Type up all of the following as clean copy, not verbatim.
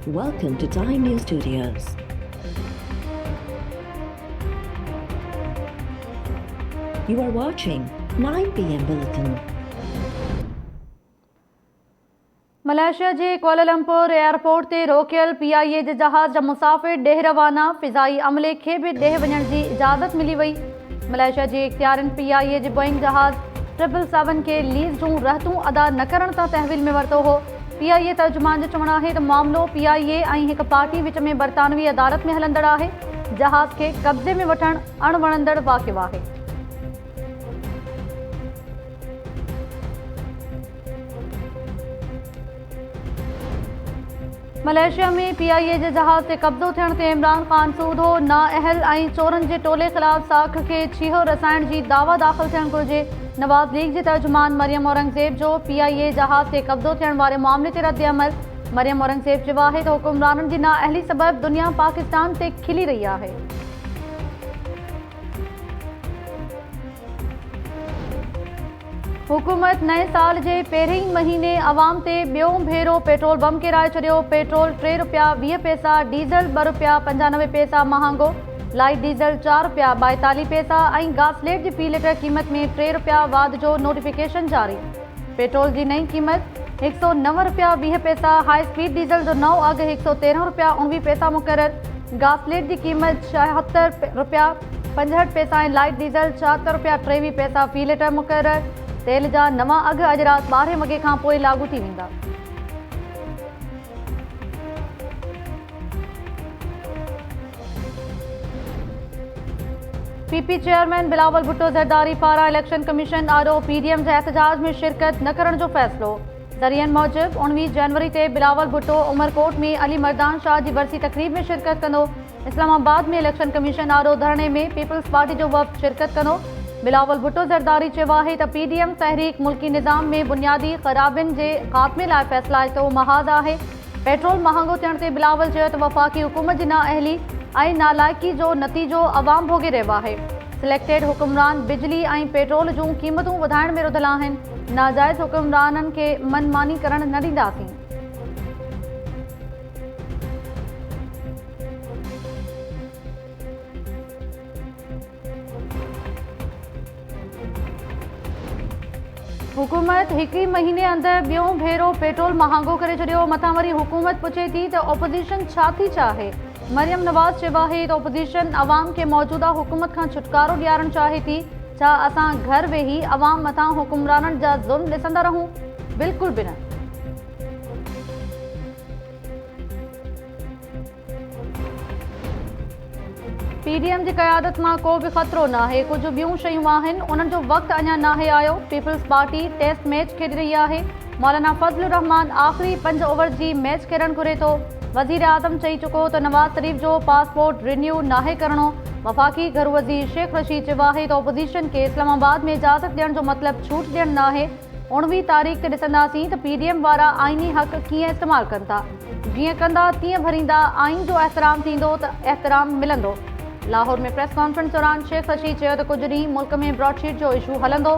Welcome to Time News Studios. You are watching 9 PM Bulletin. Malaysia J Kuala Lumpur airport ते रोकियल PIA जे जहाज़ जा मुसाफ़िर ॾेह रवाना फ़िज़ाई अमले खे बि ॾेह वञण जी इजाज़त मिली वई। मलेशिया जे इख्तियारनि PIA जे बोइंग जहाज़ 777 के लीज़ जूं रहतूं अदा न करण तां तहवील में वरितो हो। PIA तर्जुमान जो चवणु आहे त मामलो PIA ऐं हिक पार्टी विच में बरतानवी अदालत में हलंदड़ आहे। जहाज़ खे कब्ज़े में वठणु अणवणंदड़ वाक़ियो आहे। मलेशिया में PIA जे जहाज़ ते कब्ज़ो थियण ते इमरान ख़ान सूदो नाअहल ऐं चोरनि जे टोले ख़िलाफ़ साख खे छीहो रसाइण जी दावा दाख़िल थियणु घुरिजे। नवाज़ लीग जे तर्जुमान मरियम औरंगज़ेब जो PIA जहाज़ ते कब्ज़ो थियण वारे मामले ते रद्द अमल। मरियम औरंगज़ेब चयो आहे त हुकुमराननि जी नाअहली सबबि दुनिया पाकिस्तान ते खिली रही आहे। हुकूमत नए साल जे पहिरें महीने अवाम ते ॿियों भेरो पेट्रोल बम किराए छॾियो। पेट्रोल ₹3.20, डीज़ल ₹2.95 महांगो, लाइट डीज़ल ₹4.42 ऐं गासलेट जी फ़ी लीटर क़ीमत में ₹3 वाध जो नोटिफिकेशन जारी। पेट्रोल जी नई क़ीमत ₹109.20, हाई स्पीड डीज़ल जो नओं अघु ₹113.19 मुक़रर, गासलेट जी क़ीमत ₹76.65 ऐं लाइट डीज़ल ₹76.23 फ़ी लीटर मुक़रर। तेल जा नवां अघु अॼु राति 12 वॻे खां पोइ लागू थी वेंदा। PP चेयरमैन बिलावल भुट्टो ज़रदारी पारां इलेक्शन कमीशन आॾो PDM जे एहतजाज में शिरकत न करण जो फ़ैसिलो। ज़रियनि मूजिबि 19 जनवरी ते बिलावल भुट्टो उमरकोट में अली मर्दान शाह जी बरसी तक़रीब में शिरकत कंदो। इस्लामाबाद में इलेक्शन कमीशन आॾो धरणे में पीपल्स पार्टी जो वफ़द शिरकत कंदो। बिलावल भुट्टो ज़रदारी चयो आहे त PDM तहरीक मुल्की निज़ाम में बुनियादी ख़राबियुनि जे ख़ात्मे लाइ फ़ैसिला तो महाज़ आहे। पेट्रोल महांगो थियण ते बिलावल चयो त वफ़ाक़ी हुकूमत जी नाअहली ऐं नालाइकी जो नतीजो अवाम भोगे रहियो आहे। सिलेक्टेड हुकुमरान बिजली ऐं पेट्रोल जूं क़ीमतूं वधाइण में रुधल आहिनि। नाजाइज़ हुकुमराननि खे मनमानी करण न ॾींदासीं। हुकूमत हिक ई महीने अंदरि ॿियों भेरो पेट्रोल महांगो करे छॾियो। मथां वरी हुकूमत पुछे थी त ओपोज़िशन छा थी चाहे। मरियम नवाज़ चयो आहे त ओपोज़िशन अवाम खे मौजूदा हुकूमत खां छुटकारो ॾियारणु चाहे थी। छा असां घर वेही अवाम मथां हुकुमराननि जा ज़ुल्म ॾिसंदा रहूं? बिल्कुलु बि न। PDM जी क़यादत मां को बि ख़तरो न आहे। कुझु ॿियूं शयूं आहिनि, उन्हनि जो वक़्तु अञा नाहे आयो। पीपल्स पार्टी टेस्ट मैच खेॾी रही आहे। मौलाना फज़लुर रहमान आख़िरी 5 ओवर जी मैच खेॾणु घुरे थो। वज़ीर आज़म चई चुको त नवाज़ शरीफ़ जो पासपोर्ट रिन्यू नाहे करणो। वफ़ाक़ी घर वज़ीर शेख रशीद चयो आहे त ओपोज़िशन खे इस्लामाबाद में इजाज़त ॾियण जो मतिलबु छूट ॾियणु न आहे। 19 तारीख़ ते ॾिसंदासीं त PDM वारा आइनी हक़ कीअं इस्तेमालु कनि था। जीअं कंदा तीअं भरींदा, आइन जो एहतराम थींदो त एहतराम मिलंदो। लाहौर में प्रेस कॉन्फ्रेंस दौरान शेख रशीद चयो त कुझु ॾींहुं मुल्क में ब्रॉडशीट जो इशू हलंदो।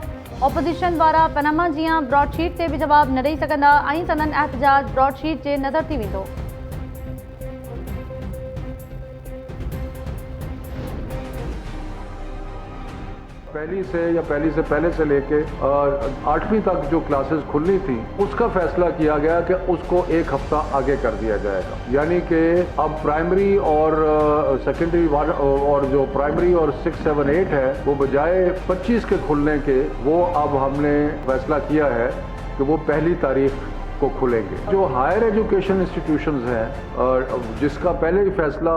ओपोज़िशन वारा पनामा जीअं ब्रॉडशीट ते बि जवाबु न ॾेई सघंदा ऐं संदन एहतजाज ब्रॉडशीट जे नज़र थी वेंदो। पहली से पहले से लेके 8वीं तक जो क्लासेस खुलनी थी उसका फैसला किया गया कि उसको 1 हफ्ता आगे कर दिया जाएगा। यानी कि अब प्राइमरी और सेकेंडरी और जो प्राइमरी और 6, 7, 8 है वो बजाय 25 के खुलने के वो अब हमने फैसला किया है कि वो 1 तारीख को खुलेंगे। जो हायर एजुकेशन इंस्टीट्यूशंस हैं जिसका पहले ही फैसला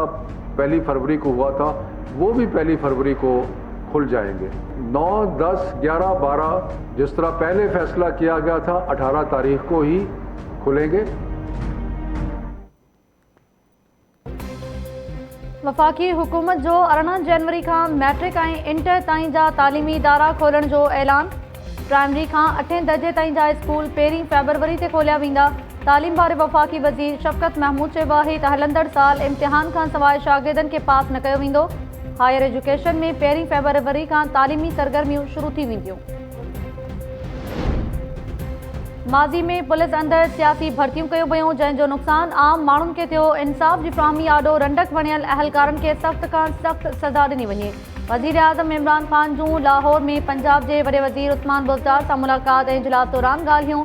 1 फरवरी को हुआ था वो भी 1 फरवरी को खुल जाएंगे। 9, 10, 11, 12 जिस तरह पहले फैसला किया गया था 18 तारीख को ही खुलेंगे। वफ़ाक़ी हुकूमत जो 18 जनवरी खां मैट्रिक ऐं इंटर ताईं जा तालीमी इदारा खोलण जो ऐलान। प्राइमरी खां 8 दर्जे ताईं जा स्कूल 1 फरवरी ते खोलिया वेंदा। तालीम बारे वफ़ाक़ी वज़ीर शफ़क़त महमूद चयो आहे त हलंदड़ साल इम्तिहान खां सवाइ शागिर्दनि खे पास न कयो वेंदो। हायर एजुकेशन में 1 फरवरी खां तालीमी सरगर्मियूं शुरू थी वेंदियूं। माज़ी में पुलिस अंदर सियासी भर्तियों कयो वियूं, जंहिंजो नुक़सान आम माण्हुनि खे थियो। इंसाफ़ जी फ़राहमी आॾो रंडक वणियल अहलकारनि खे सख़्त खां सख़्त सज़ा ॾिनी वञे। वज़ीर आज़म इमरान ख़ान जूं लाहौर में पंजाब जे वॾे वज़ीर उस्मान बुज़दार सां मुलाक़ात ऐं इजलास दौरान ॻाल्हियूं।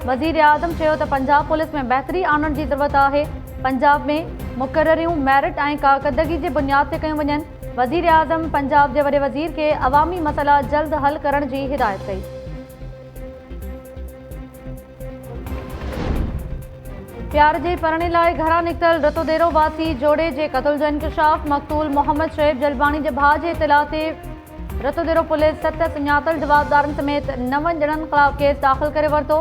वज़ीर आज़म चयो त पंजाब पुलिस में बहितरी आणण जी ज़रूरत आहे। पंजाब में मुक़ररियूं मेरिट ऐं कारकर्दगी जे बुनियाद ते कयूं वञनि। वज़ीर आज़म पंजाब जे वॾे वज़ीर खे अवामी मसइला जल्द हल करण जी हिदायत कई। प्यार जे परणे लाइ घरां निकितल रतोदेरो वासी जोड़े जे क़त्ल जो इंकशाफ। मक़तूल मोहम्मद शोएब जलबाणी जे भाउ जे इतला ते रतोदेरो पुलिस 7 सुञातल जवाबदारनि समेत 9 ॼणनि ख़िलाफ़ केस दाख़िल करे वरितो।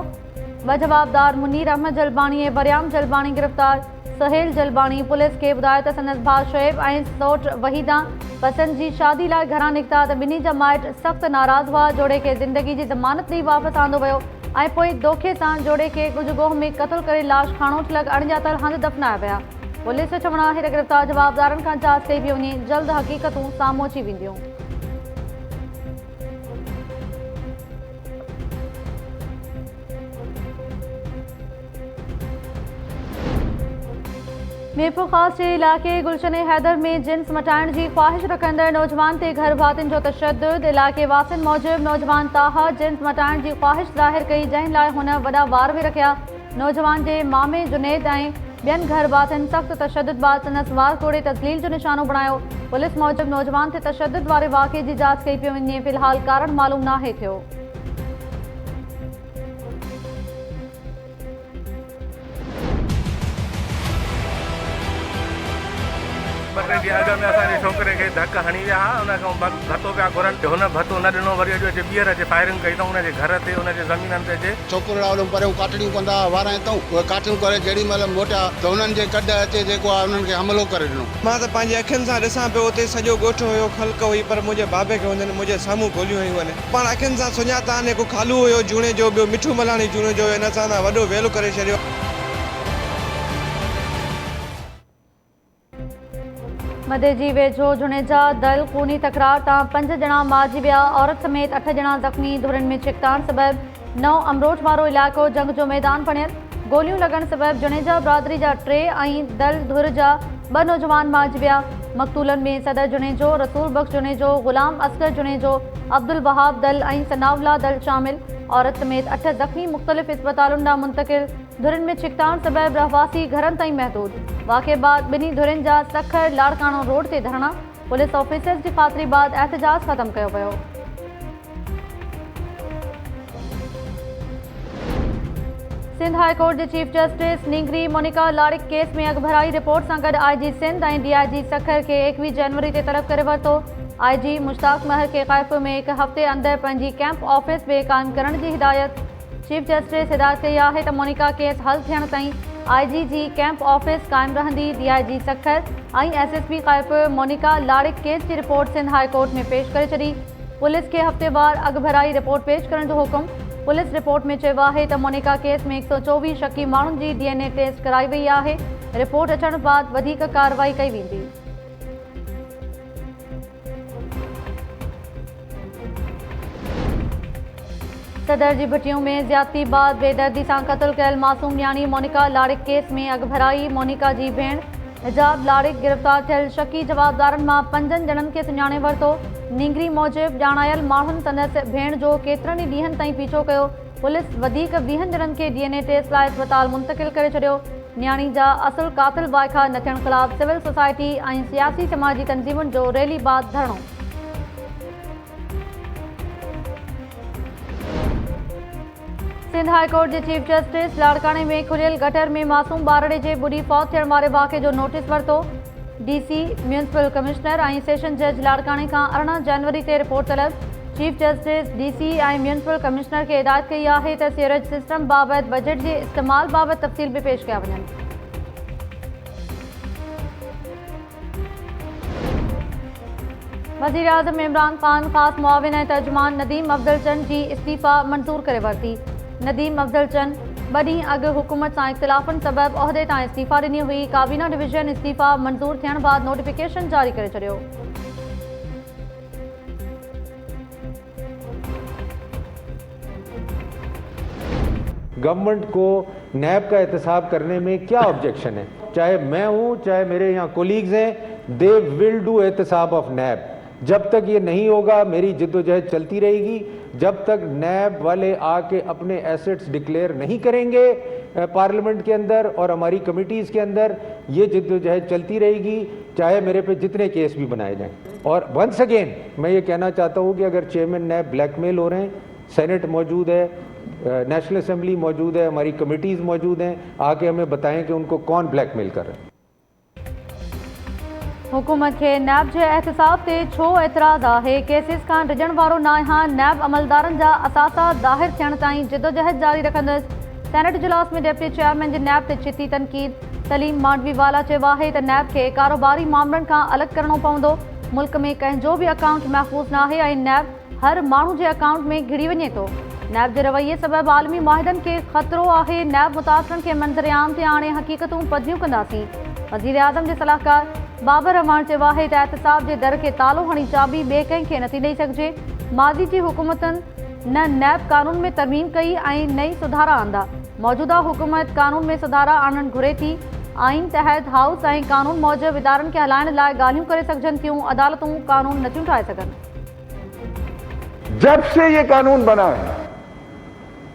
2 जवाबदार मुनीर अहमद जलबाणी ऐं बरियाम जलबाणी गिरफ़्तार। सहेल जलबाणी पुलिस खे ॿुधायो त संदसि भाउ शोएब ऐं सौट वहीदा पसंद जी शादी लाइ घरां निकिता त ॿिन्ही जा माइट सख़्त नाराज़ हुआ। जोड़े खे ज़िंदगी जी ज़मानत ॾेई वापसि आंदो वियो ऐं पोइ दोखे सां जोड़े खे कुझु गोह में क़त्ल करे लाश खाणोट लॻ अणॼातल हंधि दफ़नाया विया। पुलिस जो चवणु आहे त गिरफ़्तार जवाबदारनि खां जांच कई पई वञे। जल्द हक़ीक़तूं साम्हूं अची वेंदियूं। मीरपुर ख़ास जे इलाइक़े गुलशन हैदर में जिन्स मटाइण जी ख़्वाहिश रखंदड़ नौजवान ते घर भातियुनि जो तशद्दुद। इलाइक़े वासियुनि मूजिबि नौजवान ताहा जिन्स मटाइण जी ख़्वाहिश ज़ाहिर कई, जंहिं लाइ हुन वॾा वार बि रखिया। नौजवान जे मामे जुनैद ऐं ॿियनि घर भातियुनि सख़्त तशद्दुद बाद संदसि वार तोड़े तज़लील जो निशानो बणायो। पुलिस मूजिबि नौजवान ते तशद्दुद वारे वाक़े जी जांच कई पई वञे। फ़िलहाल कारण मालूम नाहे थियो। अॻ में असांजे छोकिरे खे धक हणी विया हुआ, हुन खां भतो पिया घुरनि, हुन भतो न ॾिनो, वरी अॼु अचे ॿीहर अचे फायरिंग कई अथऊं हुनजे घर ते, हुनजे ज़मीननि ते अचे। छोकिरा होॾो परियों काटड़ियूं कंदा वाराए अथऊं, उहे काटियूं करे जेॾी महिल मोटिया त हुननि जे कॾ अचे जेको आहे हुननि खे हमिलो करे ॾिनो। मां त पंहिंजी अखियुनि सां ॾिसां पियो, उते सॼो ॻोठ हुयो, ख़ल्क हुई, पर मुंहिंजे बाबे खे हुननि मुंहिंजे साम्हूं गोलियूं हयूं आहिनि। पाण अखियुनि सां सुञाता आहिनि। हिकु खालू हुयो जूणे जो, ॿियो मिठू मलाणी जूणे जो, हिन सां वॾो वेलो करे छॾियो। मदे जी वेझो जुनेजा दल खूनी तकरार तां 5 ॼणा मारिजी विया। औरत समेत 8 ॼणा ज़ख़्मी। धुरनि में छिकताण सबबि 9 अमरोट वारो इलाइक़ो जंग जो मैदान बणियल। गोलियूं लॻण सबबि जुनेजा बिरादरी जा 3 ऐं दल धुर जा 2 नौजवान मारिजी विया। मक़तूलनि में सदर जुनेजो, रसूल बख़्श जुनेजो, ग़ुलाम असगर जुनेजो, अब्दुल वहाब दल ऐं सनावला दल शामिल। औरत समेत 8 ज़ख़्मी मुख़्तलिफ़ इस्पतालुनि ॾांहुं मुंतक़िल। धुरनि में छिकताण सबबि रहवासी घरनि ताईं महदूद। वाक़े बाद ॿिन्ही धुरनि जा सखर लाड़काणो रोड ते धरणा। पुलिस ऑफिसर्स जी ख़ातिरी बाद एहतजाज ख़त्म कयो वियो। सिंध हाई कोर्ट जे चीफ जस्टिस निंगरी मोनिका लाड़िक केस में अॻभराई रिपोर्ट सां गॾु IG सिंध ऐं DIG सखर खे 21 जनवरी ते तलब करे वरितो। IG मुश्ताक महर खे क़ैफ़ में 1 हफ़्ते अंदरि पंहिंजी कैंप ऑफिस बि क़ाइमु करण जी हिदायत। चीफ जस्टिस हिदायत कई आहे त मोनिका केस हल थियण ताईं IG जी कैंप ऑफिस क़ाइमु रहंदी। DIG सखर ऐं SSP क़ैफ़ मोनिका लाड़िक केस जी रिपोर्ट सिंध हाई कोर्ट में पेश करे छॾी। पुलिस खे हफ़्तेवार अॻभराई रिपोर्ट पेश करण जो हुकुम। पुलिस रिपोर्ट में चयो आहे त मोनिका केस में 124 शकी माण्हुनि जी DNA टेस्ट कराई वई आहे। रिपोर्ट अचण बाद वधीक कार्रवाई कई वेंदी। सदर जी भटियूं में ज़्यादती बाद बेदर्दी सां क़त्ल कयल मासूम न्याणी मोनिका लाड़िक केस में अॻभराई। मोनिका जी भेण हिजाब लाड़िक गिरफ़्तार थियल शकी जवाबदारनि मां 5 ॼणनि खे सुञाणे वरितो। निंगरी मूजिबि ॼाणायल माण्हुनि संदसि भेण जो केतिरनि ई ॾींहंनि ताईं पीछो कयो। पुलिस वधीक 20 ॼणनि खे DNA टेस्ट लाइ अस्पताल मुंतक़िल करे छॾियो। न्याणी जा असुल कातिल वाइखा न थियण ख़िलाफ़ सिविल सोसाइटी ऐं सियासी समाजी तंज़ीमुनि जो रैली बाद धरणो। सिंध हाई कोर्ट जे चीफ जस्टिस लाड़काणे में खुलियल गटर में मासूम ॿारड़े जे बुॾी फौत थियण वारे वाक़े जो नोटिस वरितो। DC म्यूनिसिपल कमिश्नर ऐं सेशन जज लाड़काणे खां 18 जनवरी ते रिपोर्ट तलब। चीफ जस्टिस DC ऐं म्यूनिसिपल कमिश्नर खे हिदायत कई आहे त सीवरेज सिस्टम बाबति बजट जे इस्तेमाल बाबति तफ़सील बि पेश कया वञनि। वज़ीर आज़म इमरान ख़ान ख़ासि मुआविन ऐं तर्जुमान नदीम अफ़ज़ल चंद जी इस्तीफ़ा मंज़ूर करे वरिती। नदीम अफ़ज़ल चंद 2 ॾींहं अॻु हुकूमत सां इख़्तिलाफ़नि सबबि उहिदे तां इस्तीफ़ा ॾिनी हुई। काबीना डिवीज़न इस्तीफ़ा मंज़ूर थियण बाद नोटिफिकेशन जारी करे छॾियो। गवर्नमेंट को नैब का एहतसाब करने में क्या ऑब्जेक्शन है? चाहे मैं हूं, चाहे मेरे यहाँ कोलीग्स हैं, दे विल डू एहतसाब ऑफ नैब। जब तक ये नहीं होगा मेरी जिद्दोजहद चलती रहेगी। जब तक नैब वाले आके अपने एसेट्स डिक्लेयर नहीं करेंगे पार्लियामेंट के अंदर और हमारी कमिटीज़ के अंदर, ये जिद्दोजहद चलती रहेगी, चाहे मेरे पे जितने केस भी बनाए जाएं। और वंस अगेन मैं ये कहना चाहता हूँ कि अगर चेयरमैन नैब ब्लैकमेल हो रहे हैं, सेनेट मौजूद है, नेशनल असेंबली मौजूद है, हमारी कमिटीज़ मौजूद हैं, आके हमें बताएं कि उनको कौन ब्लैकमेल कर रहे हैं। हुकूमत के नैब के एहतसाब से छो एतराज़ है? केसिस का रिजण वारो ना नैब अमलदारन जा असासा ज़ाहिर थियण ताईं जिदोजहद जारी रखंदसि। सेनेट इजलास में डिप्टी चेयरमैन के नैब से चिती तनकीद। सलीम मांडवीवाला चयो है त नैब के कारोबारी मामलन का अलग करणो पवंदो। मुल्क में कंहिंजो भी अकाउंट महफूज़ ना है, नैब हर माण्हू के अकाउंट में घिड़ी वञे तो। नैब के रवैये सबब आलमी माहिदन के खतरो है। नैब मुतासरन के मंजर आम से आने हकीकतूं पधियूं कंदासीं। वज़ीर आज़म के सलाहकार बाबर रहमान चयो है त एहतसाब के दर के तालो हणी चाबी बे कंहिंखे नथी ॾेई सघिजे। माज़ी की हुकूमतन न नैब कानून में तरमीम कई ऐं नई सुधारा आंदा। मौजूदा हुकूमत कानून में सुधारा आणण घुरे थी। आइन तहत हाउस ऐं कानून मौजब इदारन के हलाइण लाइ ॻाल्हियूं करे सघजनि थियूं। अदालतूं कानून नथियूं ठाहे सघनि। जब से ये कानून बना है,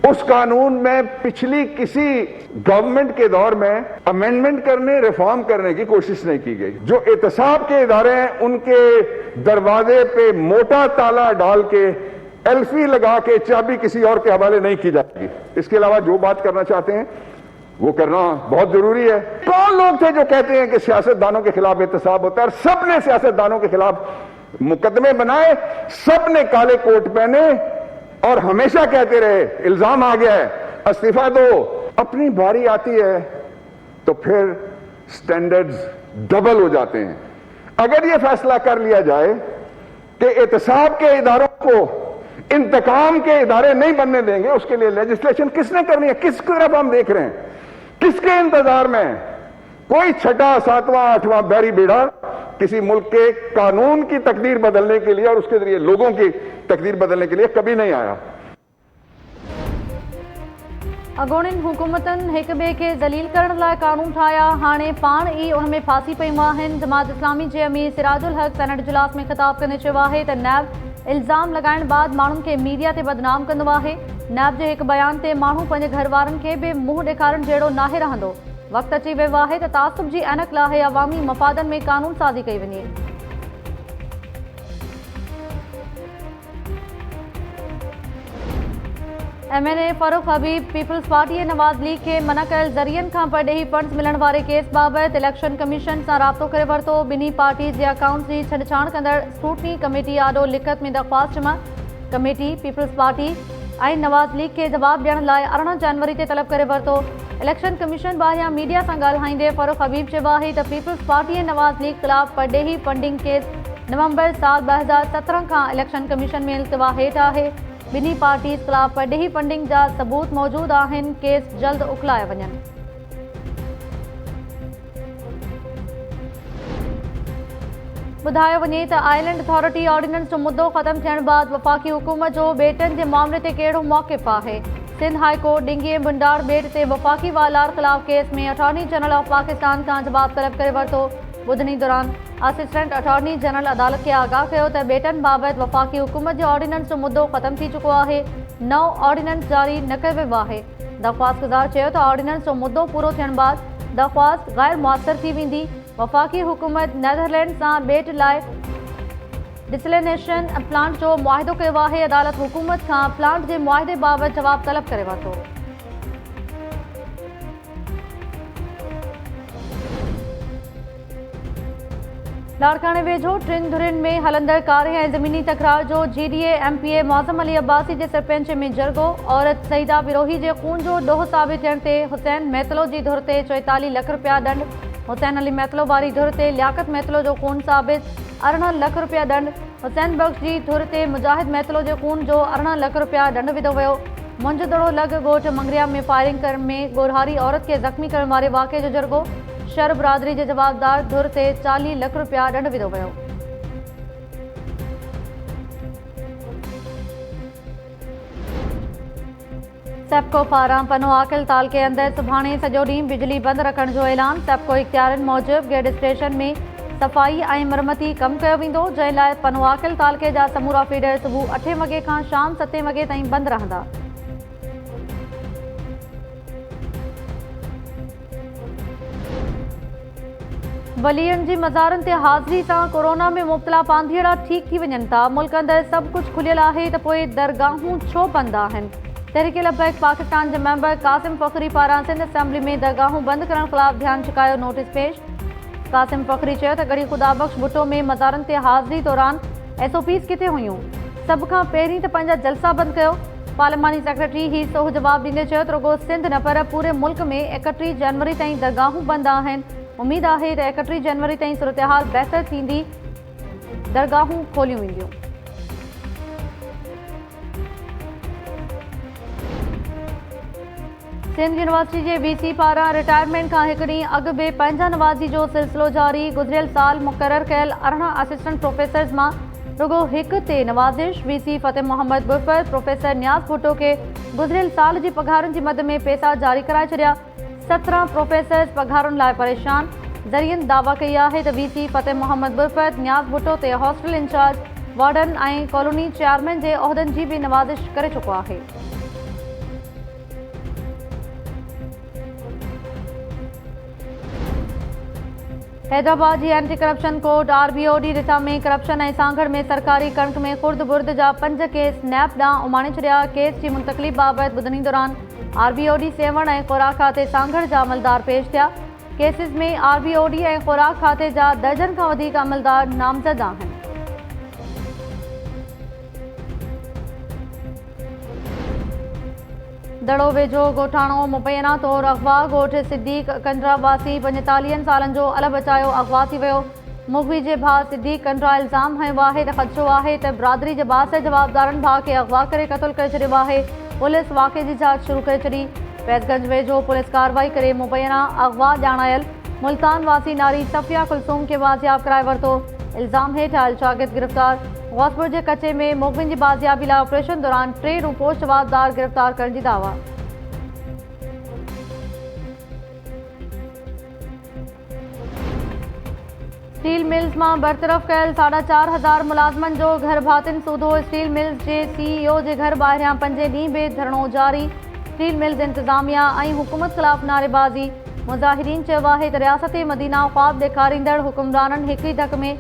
उस कानून में पिछली किसी गवर्नमेंट के दौर में अमेंडमेंट करने, रिफॉर्म करने की कोशिश नहीं की गई। जो एहतसाब के इदारे हैं, उनके दरवाजे पे मोटा ताला डाल के एल्फी लगा के चाबी किसी और के हवाले नहीं की जाएगी। इसके अलावा जो बात करना चाहते हैं वो करना बहुत जरूरी है। कौन लोग थे जो कहते हैं कि सियासतदानों के खिलाफ एहतसाब होता है? और सबने सियासतदानों के खिलाफ मुकदमे बनाए, सबने काले कोट पहने और हमेशा कहते रहे इल्जाम आ गया है इस्तीफा दो। अपनी बारी आती है तो फिर स्टैंडर्ड्स डबल हो जाते हैं। अगर यह फैसला कर लिया जाए कि एहतसाब के इदारों को इंतकाम के इदारे नहीं बनने देंगे, उसके लिए लेजिस्लेशन किसने करनी है? किस तरफ हम देख रहे हैं? किसके इंतजार में? कोई छठा, सातवां, आठवां बैरी बेड़ा किसी मुल्क के कानून की तकदीर बदलने के लिए और उसके जरिए लोगों की तकदीर बदलने के लिए कभी नहीं आया। अगोणिन हुकूमतन एक बे के जलील करण लाइ कानून ठाया, हाणे पाण ई उनमें फांसी पयूं आहिनि। जमात इस्लामी जे अमीर सिराजुल हक सेनेट इजलास में ख़िताब कंदे चयो आहे त नैब इल्ज़ाम लगाइण बाद माण्हुनि खे मीडिया ते बदनाम कंदो आहे। नैब जे हिकु बयान ते माण्हू पंहिंजे घर वारनि खे बि मुंहुं ॾेखारण जहिड़ो नाहे रहंदो। वक़्तु अची वियो आहे त तासुब जी ऐनक लाहे अवामी मफ़ादनि में कानून साज़ी कई वञे। MNA फ़ारूक हबीब पीपल्स पार्टी नवाज़ लीग के मना कयल ज़रियनि खां परॾेही फंड्स मिलण वारे केस बाबति इलेक्शन कमीशन सां राब्तो करे वरितो। ॿिन्ही पार्टी जे अकाउंट जी छेड़छाड़ कंदड़ स्क्रूटनी कमेटी आॾो लिखत में दरख़्वास्त जमा। कमेटी पीपल्स पार्टी ऐं नवाज़ लीग के जवाब ॾियण लाइ 18 जनवरी ते तलब करे वरितो। इलेक्शन कमीशन ॿाहिरियां मीडिया सां ॻाल्हाईंदे फ़ारूक हबीब चयो आहे त पीपल्स पार्टी ऐं नवाज़ लीग ख़िलाफ़ परॾेही फंडिंग केस नवंबर साल 2017 खां इलेक्शन कमीशन में इल्तिवा हेठि आहे। ॿिन्ही पार्टीज़ ख़िलाफ़ परॾेही फंडिंग जा सबूत मौजूद आहिनि। केस जल्द उकलाया वञनि। ॿुधायो वञे त आइलैंड अथॉरिटी ऑर्डिनेंस जो मुद्दो ख़त्म थियण बाद वफ़ाक़ी हुकूमत जो बेटनि जे मामले ते कहिड़ो मौक़िफ़ आहे? सिंध हाई कोर्ट डिंगी ऐं बुंडार बेट ते वफ़ाक़ी वालार ख़िलाफ़ केस में अटॉर्नी जनरल ऑफ पाकिस्तान खां जवाब तलब करे वरितो। ॿुधणी दौरान असिस्टेंट अटॉर्नी जनरल अदालत खे आगाह कयो त बेटनि बाबति वफ़ाक़ी हुकूमत जे ऑर्डिनेंस जो मुद्दो ख़त्म थी चुको आहे। नओं ऑर्डिनेंस जारी न कयो वियो आहे। दरख़्वास्त गुज़ार चयो त ऑर्डिनेंस जो मुद्दो पूरो थियण बाद दरख़्वास्त गैर मुअसर थी वेंदी। वफ़ाक़ी हुकूमत नीदरलैंड सां बेट लाइ डिसलिनेशन प्लांट जो मुआहिदो कयो आहे। अदालत हुकूमत खां प्लांट जे मुआहिदे बाबति जवाब तलब करे वरितो। लाड़काने वेझो टिनि धुरियुनि में हलंदड़ कारे ऐं ज़मीनी तकरार जो GDA MPA मौज़म अली अब्बासी जे सरपंच में जरगो। औरत सईदा विरोही जे खून जो ॾोह साबित थियण ते हुसैन मैतलो जी धुर ते 44 लख रुपया दंड। हुसैन अली मैतलो वारी धुर ते लियाकत मैतलो जो खून साबित 18 लख रुपया दंड। हुसैन बख्श जी धुर ते मुजाहिद मैतलो जे खून जो 18 लख रुपया दंड विधो वियो। मुंझदड़ो लॻ ॻोठ मंगरिया में फायरिंग करण में गोरहारी औरत खे ज़ख़्मी करण वारे वाक़े जो जरगो। शर बिरादरी जे जवाबदार धुर ते 40 लख रुपया दंड विधो वियो। सेप्को पारां पनो आकिल ताल के अंदर सुभाणे सॼो ॾींहुं बिजली बंद रखण जो ऐलान। सेप्को इख्तियारनि मूजिबि गेड स्टेशन में सफ़ाई ऐं मरमती कमु कयो वेंदो, जंहिं लाइ पनो आकिल तालके जा समूरा फीडर सुबुह 8 वॻे खां शाम 7 वॻे ताईं बंदि रहंदा। वलीअनि जी मज़ारनि ते हाज़िरी सां कोरोना में मुब्तला पांधीअड़ा ठीक थी वञनि था। मुल्क अंदरि सभु कुझु खुलियल आहे त पोइ दरगाहूं छो बंदि आहिनि? तहरीक लबैक पाकिस्तान जे मेंबर कासिम फ़खरी पारां सिंध असेंबली में दरगाहूं बंदि करण ख़िलाफ़ ध्यानु छिकायो नोटिस पेश। कासिम फ़खरी चयो त गढ़ी ख़ुदाबख़्श भुट्टो में मज़ारनि ते हाज़िरी दौरान SOPs किथे हुयूं? सभ खां पहिरीं त पंहिंजा जलसा बंदि कयो। पार्लिमानी सेक्रेटरी ही सोह जवाबु ॾींदे चयो त रुगो सिंध न पर पूरे मुल्क में 31 जनवरी ताईं दरगाहूं बंदि आहिनि। उम्मीद आहे त 31 जनवरी ताईं सूरतहाल बहितर थींदी, दरगाहूं खोलियूं वेंदियूं। सिंध यूनिवर्सिटी जे VC पारां रिटायरमेंट खां हिकु ॾींहुं अॻु बि पंहिंजा नवाज़ी जो सिलसिलो जारी। गुज़िरियल साल मुक़ररु कयल 18 असिस्टेंट प्रोफेसर्स मां रुगो हिकु ते नवाज़िश। VC फ़तेह मोहम्मद बुरफ़त प्रोफेसर नियाज़ भुट्टो खे गुज़िरियल साल जी पघारुनि जी मद में पैसा जारी कराए छॾिया। 17 प्रोफेसर्स पघारुनि लाइ परेशान। ज़रियनि दावा कई आहे त VC फ़तेह मोहम्मद बुरफ़त नियाज़ भुट्टो ते हॉस्टल इंचार्ज, वार्डन ऐं कॉलोनी चेयरमैन जे उहिदनि जी बि नवाज़िश करे चुको आहे। हैदराबाद जी एंटी करप्शन कोर्ट RBOD रिथा में करप्शन ऐं सांगड़ में सरकारी कणक में खुर्द बुर्द जा 5 केस नैब ॾांहुं उमाणे छॾिया। केस जी मुंतक़िली बाबति ॿुधणी दौरान RBOD सेवण ऐं ख़ुराक खाते सांगड़ जा अमलदार पेश थिया। केसिस में RBOD ऐं ख़ुराक खाते जा दर्जन खां वधीक अमलदार नामज़द आहिनि। दड़ो वेझो ॻोठाणो मुबैना तौरु अगवा। ॻोठ सिद्दीक़ कंडरा वासी 45 सालनि जो अल बचायो अगवा थी वियो। मुगवी जे भाउ सिद्दीक़ कंडरा इल्ज़ाम हयो आहे त ख़दशो आहे त बिरादरी जे 62 जवाबदारनि भाउ खे अगवा करे क़तल करे छॾियो आहे। पुलिस वाक़े जी जांच शुरू करे छॾी। फैज़गंज वेझो पुलिस कार्रवाई करे मुबैना अगवा ॼाणायल मुल्तान वासी नारी सफ़िया कुलसूम खे बाज़ियाब कराए वरितो। इल्ज़ाम हेठि आयल शागिर्द गिरफ़्तार। गौसपुर जे कचे में मुगविन जी बाज़ियाबी लाइ ऑपरेशन दौरान 3 रूपोश जवाबदार गिरफ़्तार करण जी दावा। स्टील मिल्स मां बरतरफ़ कयल 4,500 मुलाज़मनि जो घर भातिन सूधो। स्टील मिल्स जे CEO जे घर ॿाहिरियां 5 ॾींहं बि धरणो जारी। स्टील मिल्स इंतज़ामिया ऐं हुकूमत ख़िलाफ़ नारेबाज़ी। मुज़ाहिरीन चयो आहे त रियासती मदीना ख़्वाब ॾेखारींदड़ हुकुमराननि हिक ई धक में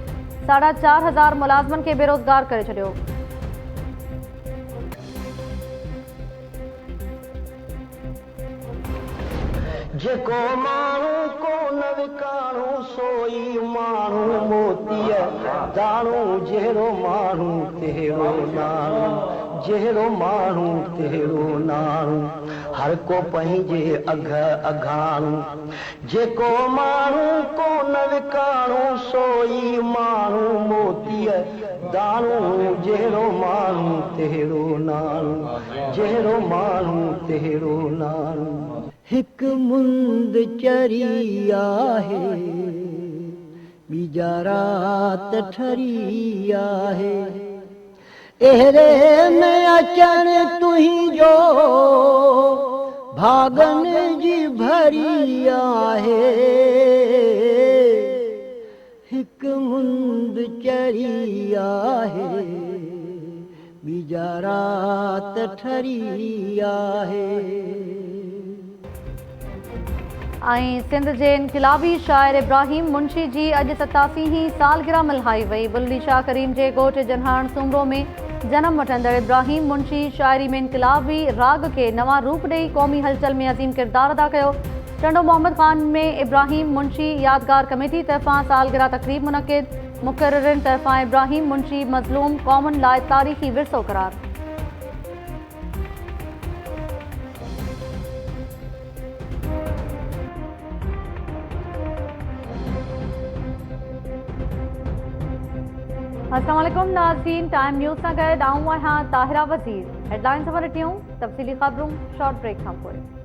4,500 मुलाज़मनि खे बेरोज़गार करे छॾियो। जेको माण्हू को न विकाणो सोई माण्हू मोतीअ दाणो। जहिड़ो माण्हू तहिड़ो नाणो, जहिड़ो माण्हू तहिड़ो नाणो। हर को पंहिंजे अघ अघाणो। जेको माण्हू को न विकाणो सोई माण्हू मोतीअ दाणो। जहिड़ो माण्हू तहिड़ो नाणो, जहिड़ो माण्हू तहिड़ो नाणो। हिक मुंद चरी आहे ॿीजा रात ठरी आहे। एरे में अचण तुंहिंजो भागन जी भरी आहे। हिक मुंद चरी आहे ॿीजा रात ठरी आहे। ऐं सिंध जे इनक़िलाबी शाइर इब्राहिम मुंशी जी अॼु 87 सालगिरह मल्हाई वई। बुल्ली शाह करीम जे ॻोठ जनहाण सूमरो में जनम वठंदड़ इब्राहिम मुंशी शाइरी में इनक़िलाबी राग खे नवां रूप ॾेई क़ौमी हलचल में अज़ीम किरदार अदा कयो। टंडो मोहम्मद ख़ान में इब्राहिम मुंशी यादगार कमेटी तरफ़ां सालगिरह तक़रीब मुनक़िद। मुक़र्ररनि तरफ़ां इब्राहिम मुंशी मज़लूम क़ौमुनि लाइ तारीख़ी विरसो क़रार। अस्सलाम वालेकुम नाज़रीन, टाइम न्यूज़ सां गॾु आऊं आहियां ताहिरा वज़ीर। हेडलाइंस ख़बर ॾिठियूं, तफ़सीली ख़बरूं शॉर्ट ब्रेक खां पोइ।